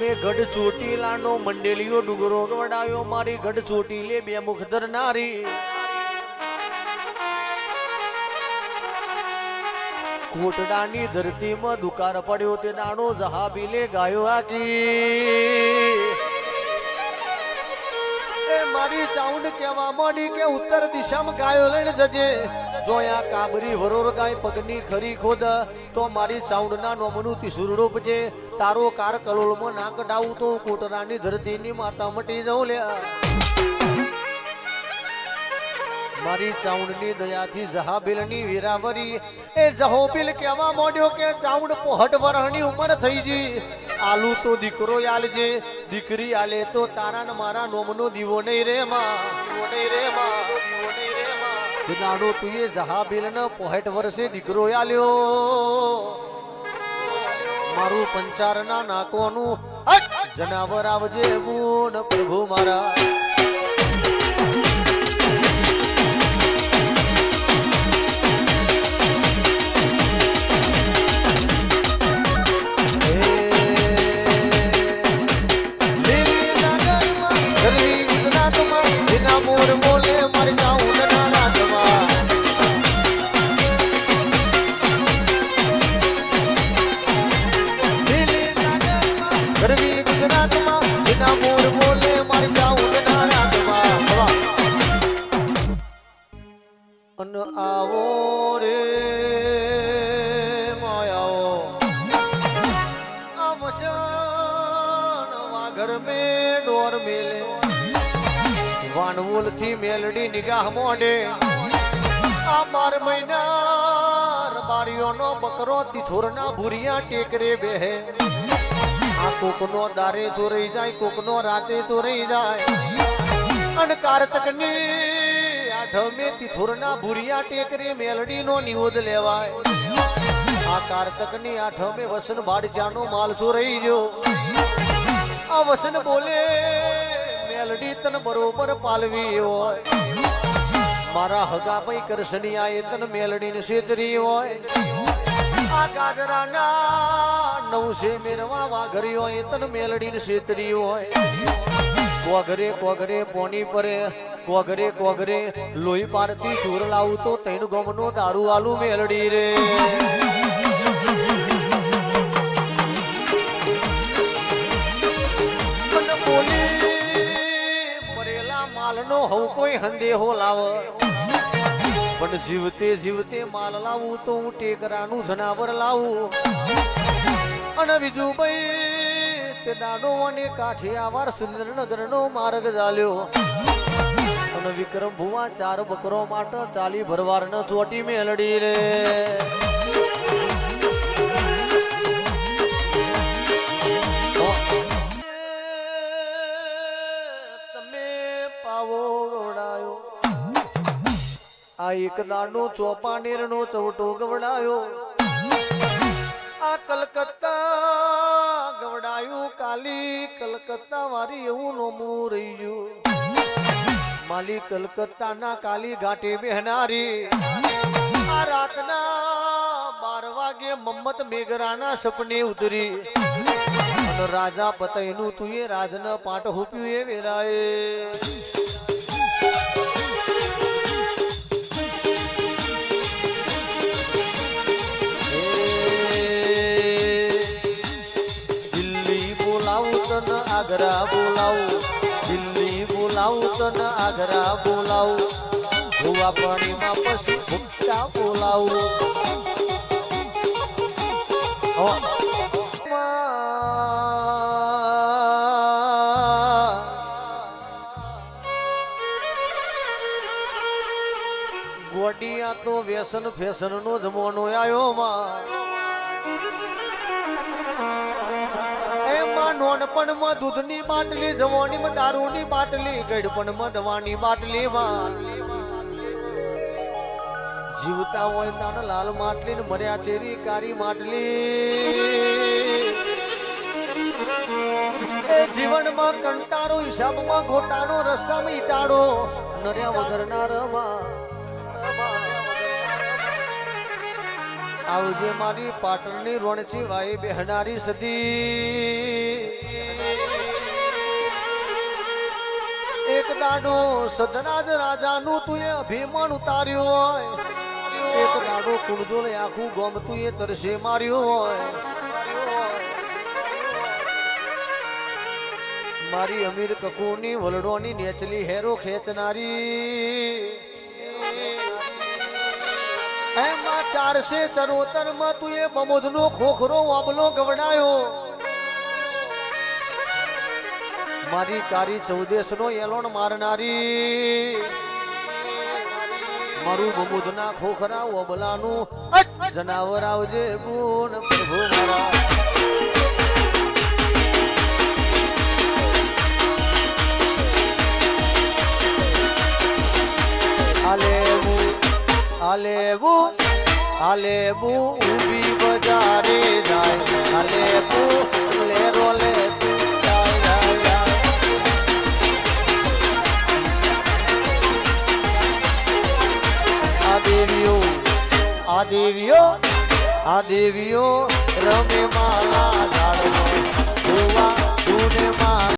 મેં ગઢ ચોટીલાનો મંડેલીઓ ડુગરો વડાયો મારી ગઢ ચોટીલે બે મુખ ધરનારી કોટડાની ધરતીમાં દુકાર પડ્યો તે દાણો જહાબીલે ગાયો આકી એ મારી ચાઉંડ કેવા માંડી કે ઉત્તર દિશામાં ગાયો લઈને જજે જોયા કાબરી વરોર ગાય પગની ખરી ખોદ તો મારી ચાઉંડના નોમનું તીસુરડો પજે તારો કાર કલોલમાં ના કઢાવું તો કોટડાની ધરતીની માતા મટી જાઉં લ્યા મારી ચાઉંડની દયાથી જહાબીલની વીરાવરી એ જહોબીલ કેવા મોડ્યો કે ચાઉંડ પોહટ વરહની ઉંમર થઈ જી આલુ તો દીકરો આલજે દીકરી આલે તો તારા ને મારા નોમનો દીવો નહીં રે માં દીવો નહીં રે માં દીવો નહીં રે માં નાડો તું એ જહાબીલ ને પોહટ વર્ષે દીકરો આલ્યો મારું પંચારના નાકોનું જનાવર આવજે મૂન પ્રભુ મારા મોર બોલે મર જાઉં ના રાતમાં ગરવી ગુજરાતમાં વિના મોર બોલે મર જાઉં ના રાતમાં અન આવો રે માયાઓ અમશન વાઘર મે ડોર મેલે વાનવોલ થી મેલડી નિગાહ મોડે આ 12 મહિના બારીઓનો બકરો તિથોરના ભૂરિયા ટેકરે બેહે આ કોકનો દારે ચોરાઈ જાય કોકનો રાતે ચોરાઈ જાય અન કારતકની આઠમે તિથોરના ભૂરિયા ટેકરે મેલડીનો નિવોદ લેવાય આ કારતકની આઠમે વસન ભાડજાનો માલ ચોરાઈ ગયો આ વસન બોલે મેલડી તન બરોબર પાલવી હોય મારા હગા ભાઈ કરશની આયે તન મેલડી ને છેતરી હોય આ ગાજરાના નવસે મેરવા વાઘરી હોય તન મેલડી ને છેતરી હોય કોગરે કોગરે પોની પરે કોગરે કોગરે લોહી પારતી ચૂર લાવું તો તૈન ગમનો દારૂ આલુ મેલડી રે માલનો હવ કોઈ હંદેહો લાવ પણ જીવતે જીવતે માલ લાવું તો હું ટેકરાનું જનાવર લાવું અને બીજું ભાઈ તે દાડો અને કાઠિયાવાડ સુરેન્દ્રનગરનો માર્ગ ચાલ્યો અને વિક્રમ ભુવા 4 બકરો માટે ચાલી ભરવાર ન ચોટી મેલડી રે આ એક દાડો ચોપાનેર નો ચવટો ગવડાયો આ કલકત્તા ગવડાયું કાલી કલકત્તા વારી એવું નોમું રહી ગયું માલી કલકત્તા ના કાલી ઘાટે બેહનારી આ રાતના 12 વાગે મમ્મત મેઘરાના સપને ઉતરી અને રાજા પતયનું તું એ રાજન પાટ હુપ્યું એ વેરાએ આગ્રા બોલાવું દિલ્હી બોલાવું તને આગ્રા બોલાવું ભુવા પાણીમાં પછી ભૂખતા બોલાવું ગોડિયા તો વ્યસન ફેશન નો જમાનો આવ્યો માં નોનપણમાં દૂધની બાટલી જવાનીમાં દારૂની બાટલી ગડપણમાં દવાની બાટલી જીવતા હોય તાને લાલ માટલી ને મર્યા ચેરી કારી માટલી એ જીવનમાં કંટાળો હિસાબમાં ખોટાનો રસ્તામાં ઈટાડો નર્યા વગરના રમા આવજે મારી પાટણની રોણચી વાઈ બેહનારી સદી દાડો સદરાજ રાજાનું તું એ અભિમાન ઉતાર્યું હોય, એક દાડો કુળજોલ આખું ગોમ તું એ તરસે માર્યું હોય, મારી અમીર કકુની વલડોની નેચલી હેરો ખેંચનારી એમાં 474 માં તું એ બમોદનો ખોખરો વાબલો ગવડાયો, મારી કારી 14 નો એલોણ મારનારી મારું બમુદના ખોખરા વબલાનું જનાવર આવજે ગુણ પ્રભુ મારા આલેવું ઊભી બજારે જાય, આલેવું લેરો લે આ દેવીઓ રમે માલા ઝાડનો